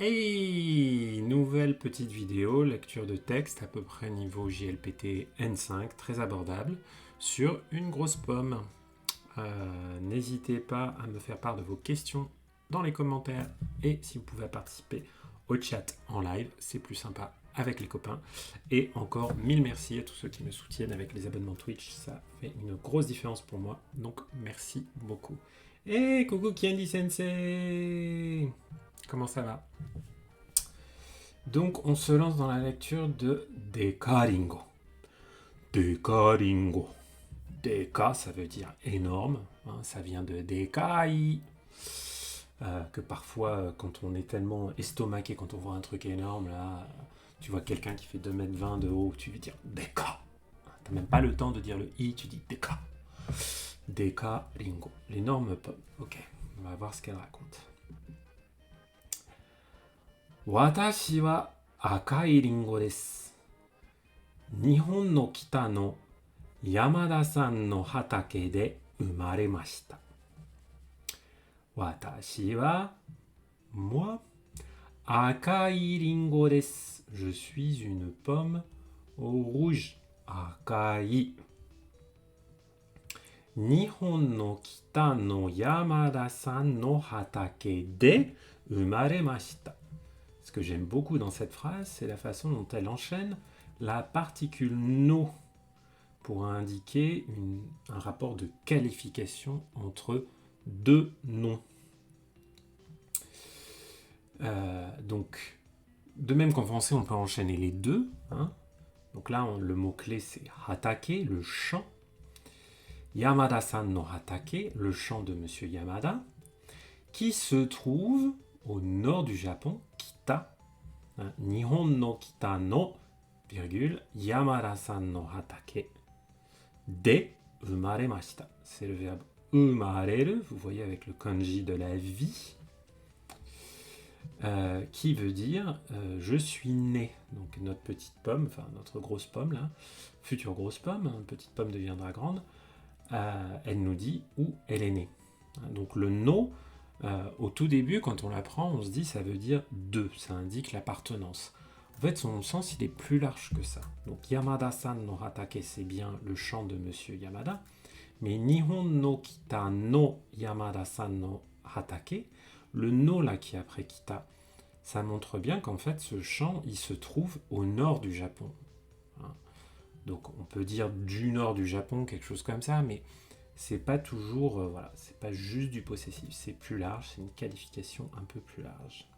Hey, nouvelle petite vidéo, lecture de texte à peu près niveau JLPT N5, très abordable, sur une grosse pomme. N'hésitez pas à me faire part de vos questions dans les commentaires et si vous pouvez participer au chat en live, c'est plus sympa avec les copains. Et encore mille merci à tous ceux qui me soutiennent avec les abonnements Twitch, ça fait une grosse différence pour moi, donc merci beaucoup. Et coucou Candy Sensei, comment ça va? Donc on se lance dans la lecture de Dekaringo. Dekaringo. Deka, ça veut dire énorme, hein, ça vient de Dekai. Que parfois, quand on est tellement estomaqué, quand on voit un truc énorme, là, tu vois quelqu'un qui fait 2,20 m de haut, tu veux dire Deka. T'as même pas le temps de dire le I, tu dis Deka. Dekaringo. L'énorme pomme. Ok, on va voir ce qu'elle raconte. 私は赤いリンゴです。日本の北の山田さんの畑で生まれました。私は、moi, 赤いリンゴです。Je suis une pomme rouge. 赤い。日本の北の山田さんの畑で生まれました。Ce que j'aime beaucoup dans cette phrase, c'est la façon dont elle enchaîne la particule no pour indiquer un rapport de qualification entre deux noms. Donc, de même qu'en français, on peut enchaîner les deux. Hein. Donc là, le mot-clé, c'est hatake, le champ. Yamada-san no hatake, le champ de Monsieur Yamada, qui se trouve au nord du Japon, Kita. Nihon no kita no, virgule, Yamada-san no hatake de umaremashita. C'est le verbe umareru, vous voyez avec le kanji de la vie, qui veut dire je suis né. Donc notre petite pomme, enfin notre grosse pomme là, future grosse pomme, une petite pomme deviendra grande, elle nous dit où elle est née. Donc le no, au tout début, quand on l'apprend, on se dit ça veut dire de, ça indique l'appartenance. En fait, son sens, il est plus large que ça. Donc, Yamada-san no hatake, c'est bien le champ de Monsieur Yamada. Mais Nihon no kita no Yamada-san no hatake, le no là qui est après kita, ça montre bien qu'en fait, ce champ, il se trouve au nord du Japon. Donc, on peut dire du nord du Japon, quelque chose comme ça, mais c'est pas toujours, voilà, c'est pas juste du possessif, c'est plus large, c'est une qualification un peu plus large.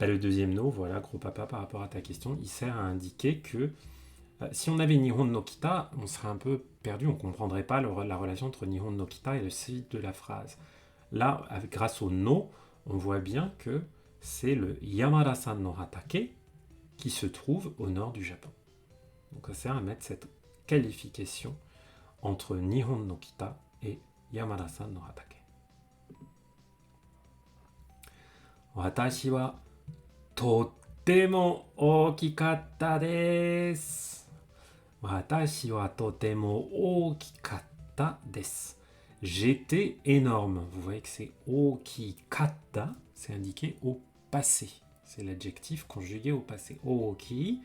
Le deuxième no, voilà, gros papa, par rapport à ta question, il sert à indiquer que si on avait Nihon no kita, on serait un peu perdu, on ne comprendrait pas la relation entre Nihon no kita et le suite de la phrase. Là, grâce au no, on voit bien que c'est le Yamada-san no hatake qui se trouve au nord du Japon. Donc ça sert à mettre cette qualification entre Nihon no kita et Yamada-san no hatake. Watashi wa とっても大きかったです。私はとても大きかったです。J'étais énorme. Vous voyez que c'est okikatta, c'est indiqué au passé. C'est l'adjectif conjugué au passé. Oki,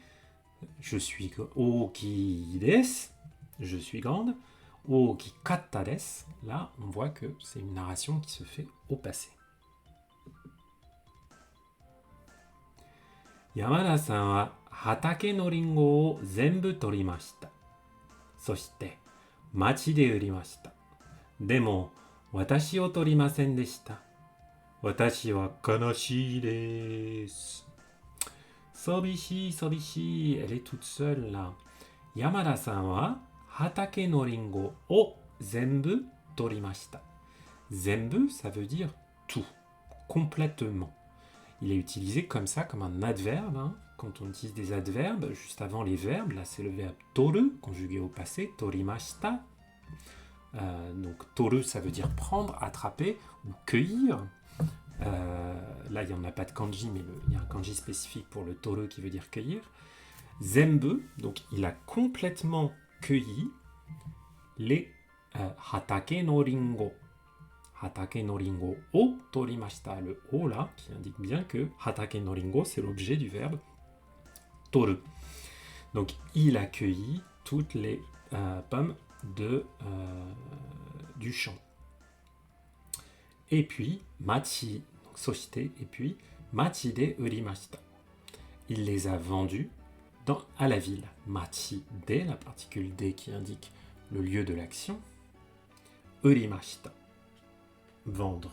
je suis oki desu, je suis grande. Okikatta desu, là on voit que c'est une narration qui se fait au passé. Yamada-san wa hatake no ringo o zenbu torimashita. Soshite, machi de urimashita. Demo, watashi o torimasen deshita. Watashi wa kanashii desu. Sobishi, sobishi, elle est toute seule là. Yamada-san wa hatake no ringo o zenbu torimashita. Zenbu, ça veut dire tout, complètement. Il est utilisé comme ça, comme un adverbe. Hein. Quand on utilise des adverbes, juste avant les verbes, là c'est le verbe toru, conjugué au passé, torimashita. Donc toru, ça veut dire prendre, attraper ou cueillir. Là, il n'y en a pas de kanji, mais il y a un kanji spécifique pour le toru qui veut dire cueillir. Zenbu, donc il a complètement cueilli les hatake no ringo. hatake no ringo o torimashita. Le o là, qui indique bien que hatake no ringo, c'est l'objet du verbe toru. Donc, il accueillit toutes les pommes du champ. Et puis, machi, donc soshite, et puis, machi de urimashita. Il les a vendus à la ville. Machi de, la particule de qui indique le lieu de l'action. Urimashita, vendre,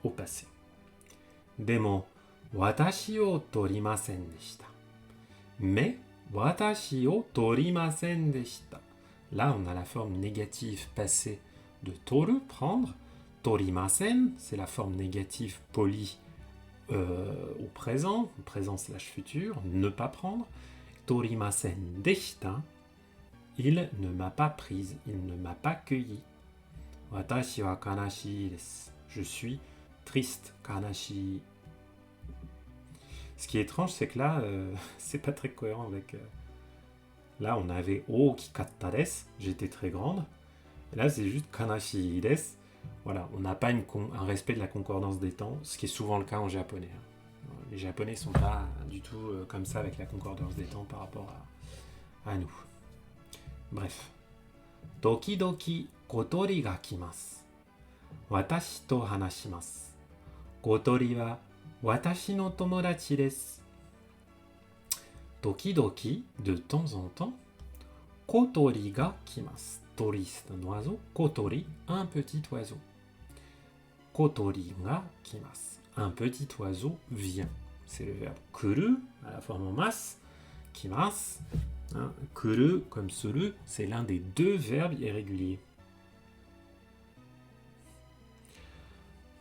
au passé. Demo, watashi o torimasen deshita. Mais, watashi o torimasen deshita. Là, on a la forme négative passée de toru, prendre. Torimasen, c'est la forme négative polie au présent /futur, ne pas prendre. Torimasen deshita, il ne m'a pas prise, il ne m'a pas cueilli. Watashi wa kanashii desu. Je suis triste, kanashi. Ce qui est étrange, c'est que là, c'est pas très cohérent avec... Là, on avait ookikatta desu, j'étais très grande. Et là, c'est juste kanashi desu. Voilà, on n'a pas un respect de la concordance des temps, ce qui est souvent le cas en japonais. Les Japonais ne sont pas du tout comme ça avec la concordance des temps par rapport à nous. Bref. Doki doki kotori ga kimasu. Watashi to hanashimasu. Kotori wa watashi no tomodachi desu. Doki doki, de temps en temps, kotori ga kimasu. Tori, c'est un oiseau. Kotori, un petit oiseau. Kotori ga kimasu. Un petit oiseau vient. C'est le verbe kuru, à la forme en masse. Kimasu. Hein, kuru, comme suru, c'est l'un des deux verbes irréguliers.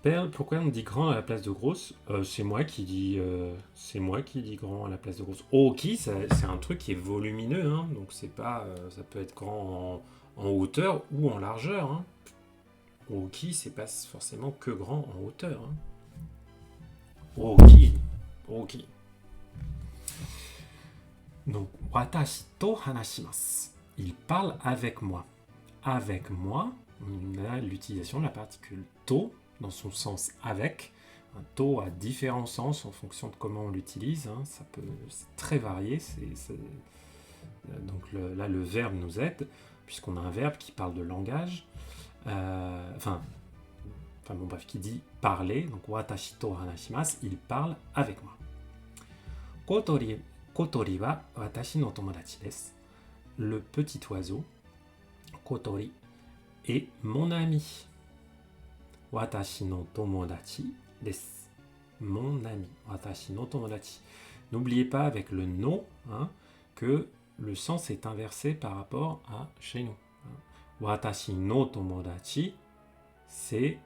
Perle, pourquoi on dit grand à la place de grosse? C'est moi qui dis grand à la place de grosse. Oki, c'est un truc qui est volumineux, hein, donc c'est pas, ça peut être grand en hauteur ou en largeur. Hein. Oki, c'est pas forcément que grand en hauteur. Hein. Oki. Donc, watashi to hanashimasu. Il parle avec moi. Avec moi, on a l'utilisation de la particule to dans son sens avec. Un to a différents sens en fonction de comment on l'utilise. Hein. C'est très varié. Donc là, le verbe nous aide, puisqu'on a un verbe qui parle de langage. Qui dit parler. Donc, watashi to hanashimasu, il parle avec moi. Kotori wa watashi no tomodachi desu. Le petit oiseau, kotori, est mon ami. Watashi no tomodachi desu. Mon ami. Watashi no tomodachi. N'oubliez pas avec le no que le sens est inversé par rapport à chez nous. Watashi no tomodachi, c'est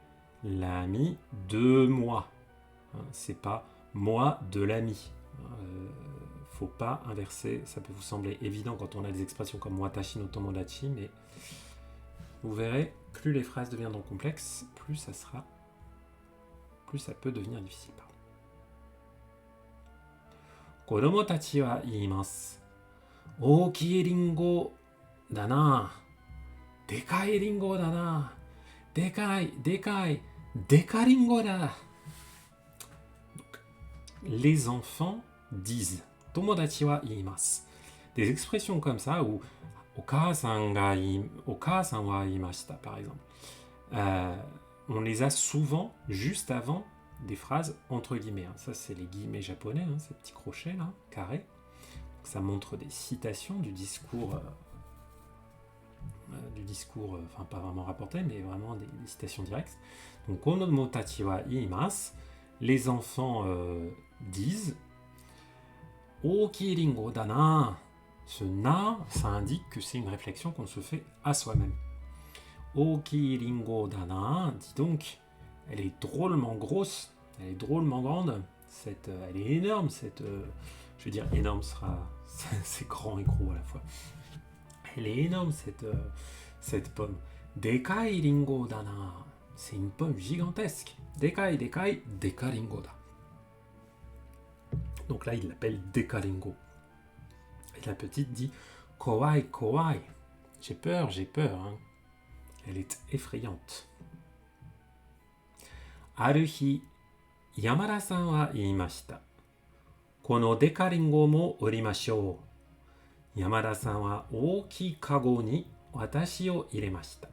l'ami de moi. C'est pas moi de l'ami. Faut pas inverser. Ça peut vous sembler évident quand on a des expressions comme watashi no tomodachi, mais vous verrez, plus les phrases deviendront complexes, plus ça peut devenir difficile. Kodomo tachi wa iimasu. Ookii ringo da na. Dekai ringo da na. Dekai, dekaringo da. Les enfants disent tomodachi wa iimasu. Des expressions comme ça où okasan wa iimashita par exemple. On les a souvent juste avant des phrases entre guillemets. Ça c'est les guillemets japonais, ces petits crochets là, carrés. Donc, ça montre des citations du discours. Pas vraiment rapporté, mais vraiment des citations directes. Donc, kodomo tachi wa iimasu, les enfants disent Ookii ringo da na. Ce na, ça indique que c'est une réflexion qu'on se fait à soi-même. Ookii ringo da na, dis donc, elle est drôlement grosse, elle est drôlement grande, elle est énorme, je veux dire, énorme c'est grand et gros à la fois. Elle est énorme, cette pomme. Dekai ringo da na. C'est une pomme gigantesque. Dekai, dekaringo da. Donc là, il l'appelle dekaringo. Et la petite dit kowai. J'ai peur. Hein. Elle est effrayante. ある日、山田さんは言いました。このデカリンゴも売りましょう。山田さんは大きいカゴに私を入れました。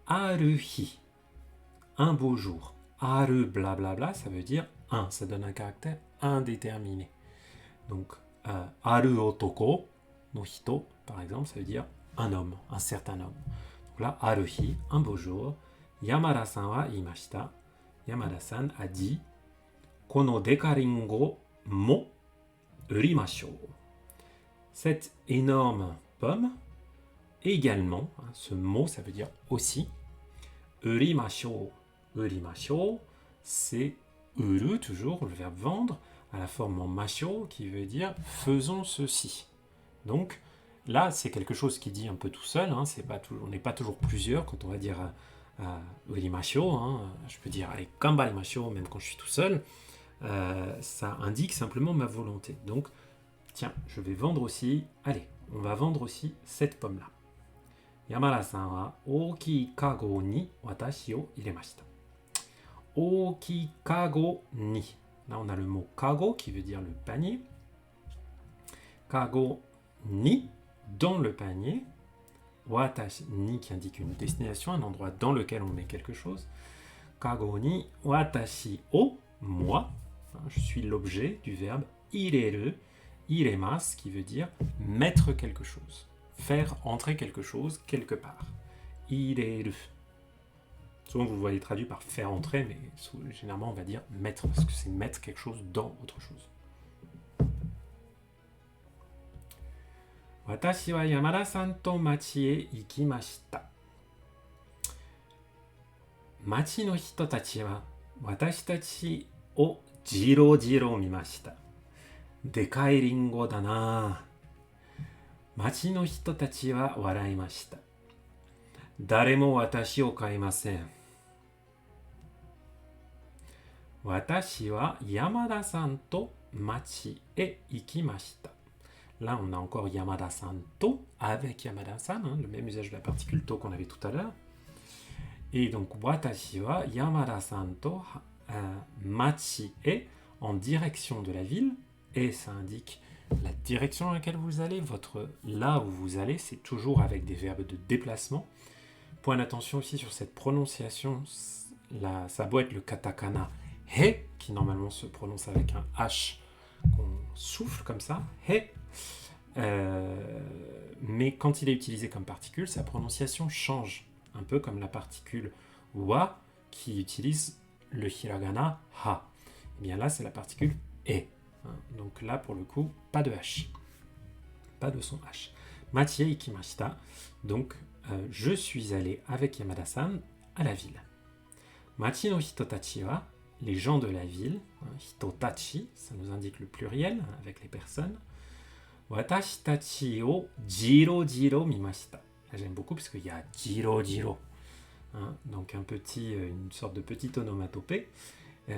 ある日、un beau jour. Aru, blablabla, ça veut dire un, ça donne un caractère indéterminé. Donc, aru otoko no hito, par exemple, ça veut dire un homme, un certain homme. Donc là, aruhi, un beau jour, Yamada-san wa iimashita. Yamada-san a dit, kono dekaringo mo urimashou. Cette énorme pomme, également, hein, ce mot, ça veut dire aussi, urimashou. Urimashou, c'est uru, toujours le verbe vendre, à la forme en macho, qui veut dire faisons ceci. Donc là, c'est quelque chose qui dit un peu tout seul, hein, on n'est pas toujours plusieurs quand on va dire urimashou, hein, je peux dire allez, gambarimashou, même quand je suis tout seul, ça indique simplement ma volonté. Donc, tiens, je vais vendre aussi, allez, on va vendre aussi cette pomme-là. Yamada-san wa ookii kago ni watashi o iremashita. Oki kago ni. Là, on a le mot kago qui veut dire le panier. Kago ni, dans le panier. Watashi ni qui indique une destination, un endroit dans lequel on met quelque chose. Kago ni watashi o, moi. Je suis l'objet du verbe ireru, iremasu qui veut dire mettre quelque chose. Faire entrer quelque chose quelque part. Ireru. Souvent, vous le voyez traduit par faire entrer, mais généralement, on va dire mettre, parce que c'est mettre quelque chose dans autre chose. Watashi wa Yamada-san to machi e ikimashita. Machi no hito tachi wa watashi tachi o jiro jiro mimashita. Dekai ringo da na. Machi no hito tachi wa waraimashita. Dare mo watashi o kaimasen. Watashi wa Yamada-san to machi e ikimashita. Là, on a encore Yamada-san to avec Yamada-san, hein, le même usage de la particule to qu'on avait tout à l'heure. Et donc, watashi wa Yamada-san to machi e en direction de la ville. Et ça indique la direction dans laquelle vous allez. Là où vous allez, c'est toujours avec des verbes de déplacement. Point d'attention aussi sur cette prononciation. Ça doit être le katakana he, qui normalement se prononce avec un H qu'on souffle comme ça, he. Mais quand il est utilisé comme particule, sa prononciation change, un peu comme la particule wa qui utilise le hiragana ha. Et bien là, c'est la particule e. Donc là, pour le coup, pas de H, pas de son H. Machi e ikimashita. Donc, je suis allé avec Yamada-san à la ville. Machi no hitotachi wa, les gens de la ville, hitotachi, ça nous indique le pluriel avec les personnes. Watashi tachi o jiro jiro mimashita. Là, j'aime beaucoup parce qu'il y a jiro jiro. Donc une sorte de petit onomatopée.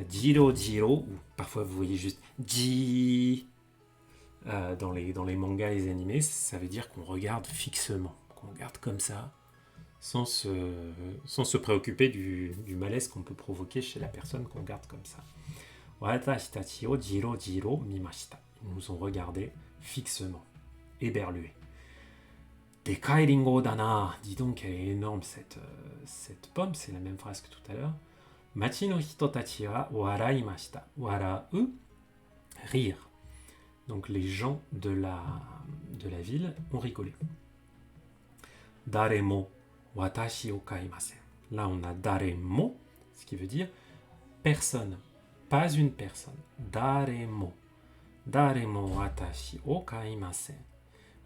Jiro jiro, ou parfois vous voyez juste ji dans les mangas et les animés, ça veut dire qu'on regarde fixement, qu'on regarde comme ça, sans se préoccuper du malaise qu'on peut provoquer chez la personne qu'on regarde comme ça. Watashi tachi o jiro jiro mimashita. Ils nous ont regardé fixement, éberlués. Dekai ringo dana. Dis donc, elle est énorme cette pomme, c'est la même phrase que tout à l'heure. Machi no hitotachi wa waraimashita. Warau, rire. Donc les gens de la ville ont rigolé. Daremo watashi o kaimasen. Là, on a daremo, ce qui veut dire personne, pas une personne. Daremo. Daremo watashi o kaimasen.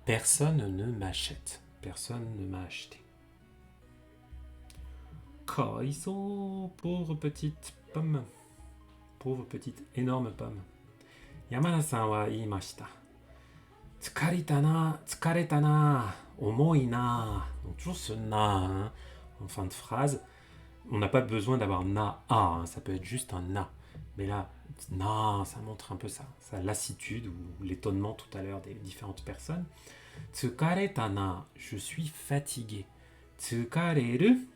Personne ne m'achète. Personne ne m'a acheté. Kaiso, pauvre petite pomme. Pauvre petite énorme pomme. Yamada-san wa iimashita. Tsukareta na, omoi na. Donc toujours ce na, hein, en fin de phrase. On n'a pas besoin d'avoir na, a, hein, ça peut être juste un na. Mais là, na, ça montre un peu sa lassitude ou l'étonnement tout à l'heure des différentes personnes. Tsukareta na, je suis fatigué. Tsukareru,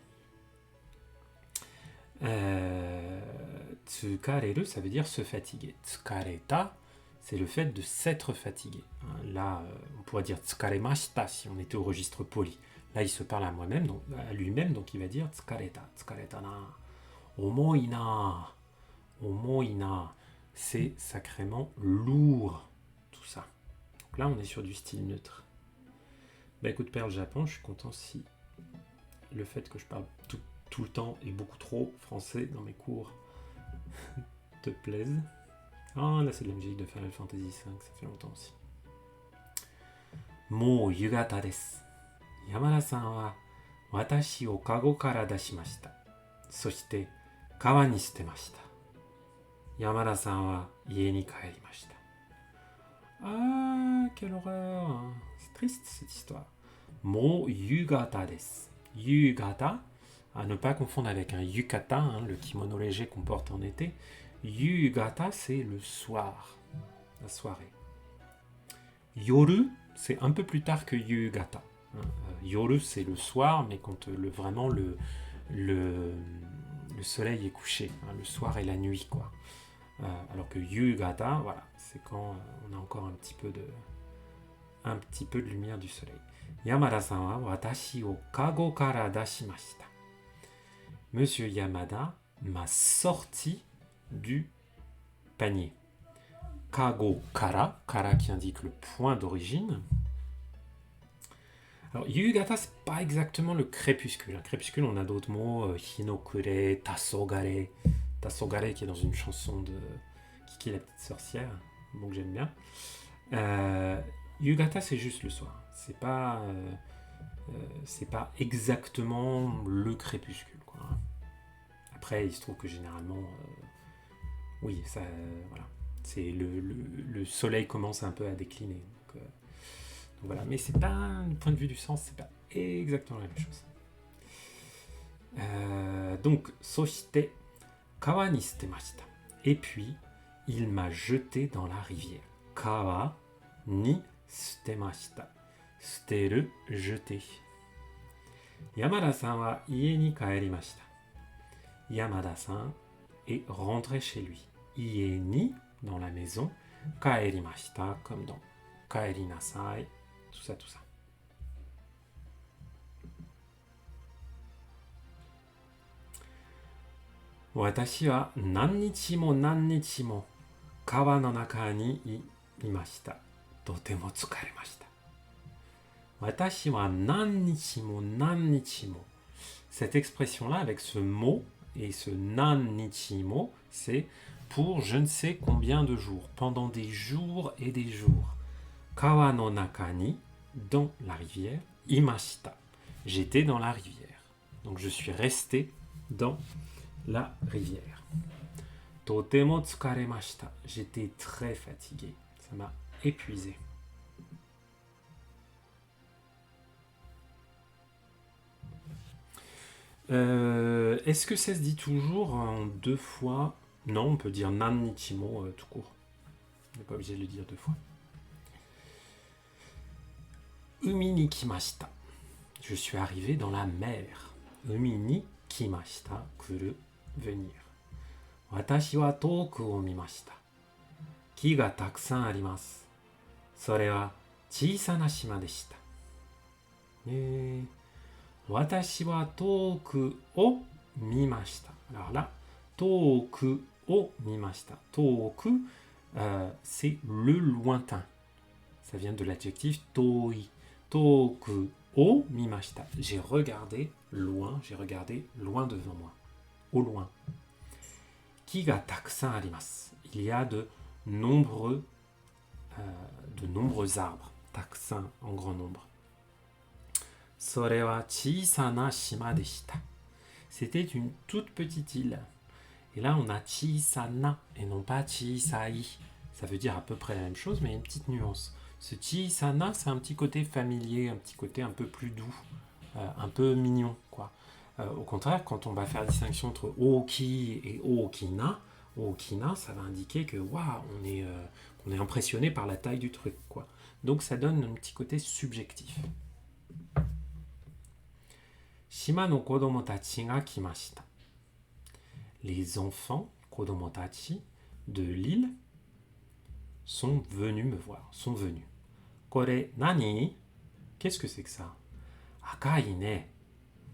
Tsukareru, ça veut dire se fatiguer. Tsukareta, c'est le fait de s'être fatigué. Là, on pourrait dire tsukaremashita si on était au registre poli. Là, il se parle à moi-même, donc à lui-même, donc il va dire tsukareta, tsukareta na. Omoi na. Omoi na. C'est sacrément lourd, tout ça. Donc là, on est sur du style neutre. Bah écoute, Perle Japon, je suis content si le fait que je parle tout le temps et beaucoup trop français dans mes cours te plaise. Ah, là c'est de la musique de Final Fantasy V, ça fait longtemps aussi. Mou yugata desu. Yamada-san wa watashi o kago kara dashimashita. Soshite kawa ni shitemashita. Yamada-san wa ie ni kaerimashita. Ah, quelle horreur! C'est triste cette histoire. Mou yugata desu. Yugata, à ne pas confondre avec un yukata, le kimono léger qu'on porte en été. Yugata, c'est le soir, la soirée. Yoru, c'est un peu plus tard que yugata. Yoru, c'est le soir, mais quand vraiment le soleil est couché, le soir et la nuit, quoi. Alors que yugata, voilà, c'est quand on a encore un petit peu de lumière du soleil. Yamada-san wa watashi o kago kara dashimashita. Monsieur Yamada m'a sorti du panier. Kago kara, kara qui indique le point d'origine. Alors, yugata, c'est pas exactement le crépuscule. Un crépuscule, on a d'autres mots, hinokure, tasogare. Tasogare qui est dans une chanson de Kiki la petite sorcière, donc j'aime bien. Yugata, c'est juste le soir. C'est pas exactement le crépuscule, quoi. Après, il se trouve que généralement, oui, ça, voilà, c'est le soleil commence un peu à décliner. Donc voilà, mais c'est pas, du point de vue du sens, c'est pas exactement la même chose. Donc, soshite kawa ni shitemashita. Et puis, il m'a jeté dans la rivière. Kawa ni shitemashita. Shiteru, jeter. Yamada-san wa ie ni kaerimashita. Yamada-san est rentré chez lui. Ie ni, dans la maison. Kaerimashita, comme dans kaerinasai. Tout ça, tout ça. Watashi wa nannichi mo kawa no naka ni imashita. Totemo tsukaremashita. Watashi wa nannichi mo. Cette expression-là, avec ce mot et ce nannichi mo, c'est pour je ne sais combien de jours, pendant des jours et des jours. Kawa no naka ni, dans la rivière, imashita. J'étais dans la rivière. Donc je suis resté dans la rivière. Totemo tsukaremashita. J'étais très fatigué. Ça m'a épuisé. Est-ce que ça se dit toujours en deux fois? Non, on peut dire nannichimo tout court. On n'est pas obligé de le dire deux fois. Umi ni kimashita. Je suis arrivé dans la mer. Umi ni kimashita, kuru, venir. Watashi wa toku o mimashita. Ki ga takusan arimasu. Sore wa chisana shima deshita. Watashi wa toku o mimashita. Alors là, toku o mimashita. Toku, c'est le lointain. Ça vient de l'adjectif toi. Toku o mimashita. J'ai regardé loin devant moi. Au loin. Ki ga takusan arimasu. Il y a de nombreux arbres. Takusan en grand nombre. Sore wa chisana shima deshita. C'était une toute petite île. Et là, on a chisana et non pas chisai. Ça veut dire à peu près la même chose, mais il y a une petite nuance. Ce chisana, c'est un petit côté familier, un petit côté un peu plus doux, un peu mignon, quoi. Au contraire, quand on va faire la distinction entre oki et okina, ça va indiquer que waouh, on est impressionné par la taille du truc, quoi. Donc ça donne un petit côté subjectif. Shima no kodomo tachi ga kimashita. les enfants, kodomotachi, de l'île, sont venus me voir, sont venus. Kore nani? Qu'est-ce que c'est que ça? Akai ne.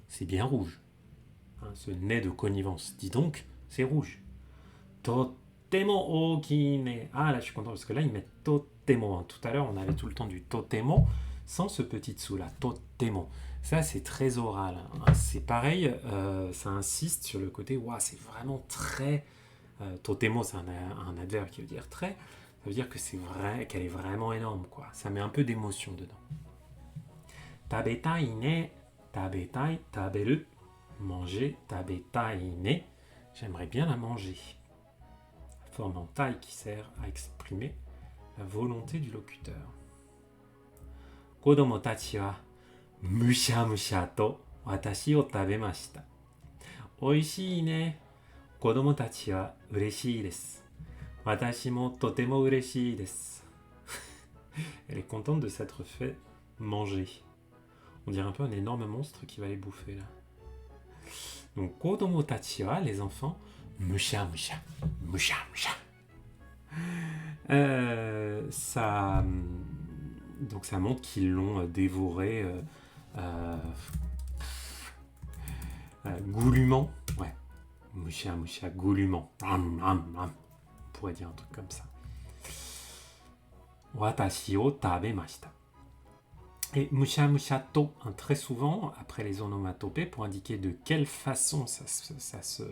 C'est bien rouge. Hein, ce nez de connivence. Dis donc, c'est rouge. Totemo oki ne. Ah là, je suis content parce que là, ils mettent totemo. Hein. Tout à l'heure, on avait tout le temps du totemo sans ce petit dessous là. Totemo. Ça, c'est très oral. Hein. C'est pareil, ça insiste sur le côté, waouh, c'est vraiment très. Totemo, c'est un adverbe qui veut dire très. Ça veut dire que c'est vrai, qu'elle est vraiment énorme, quoi. Ça met un peu d'émotion dedans. Tabetai ne. Tabetai, taberu. Manger, tabetai ne. J'aimerais bien la manger. Forme en taille qui sert à exprimer la volonté du locuteur. Kodomo tachi wa musha musha to watashi o tabemashita. Oishii ne. Kodomo tachi wa ureshii desu. Watashi mo totemo ureshii desu. Elle est contente de s'être fait manger. On dirait un peu un énorme monstre qui va les bouffer là. Donc, kodomo tachi wa, les enfants, musha musha, musha musha. Donc ça montre qu'ils l'ont dévoré goulûment. Ouais, musha musha, goulûment. On pourrait dire un truc comme ça. Watashi o tabemashita. Et musha musha to, hein, très souvent, après les onomatopées, pour indiquer de quelle façon ça se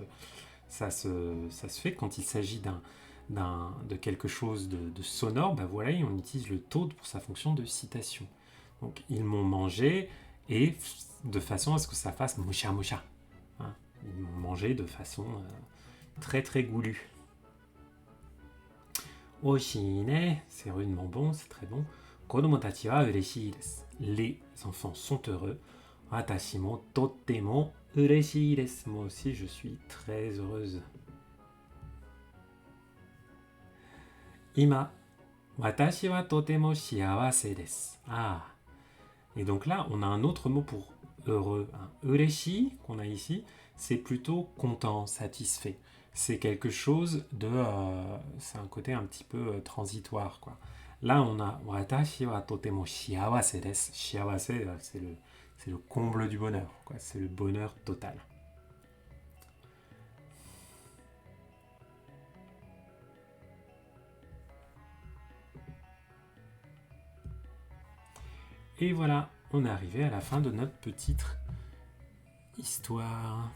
fait quand il s'agit de quelque chose de sonore, bah voilà, et on utilise le to pour sa fonction de citation. Donc, ils m'ont mangé, et de façon à ce que ça fasse musha musha. Hein, ils m'ont mangé de façon très très goulue. Oshii ne, c'est rudement bon, c'est très bon. Kodomo tachi wa ureshii desu. Les enfants sont heureux. Watashi mo totemo ureshii desu. Moi aussi, je suis très heureuse. Ima, watashi wa totemo shiawase desu. Ah. Et donc là, on a un autre mot pour heureux. Hein. Ureshi, qu'on a ici, c'est plutôt content, satisfait. C'est quelque chose de... c'est un côté un petit peu transitoire, quoi. Là, on a watashi wa totemo shiawase desu. Shiawase, c'est le comble du bonheur, quoi. C'est le bonheur total. Et voilà, on est arrivé à la fin de notre petite histoire.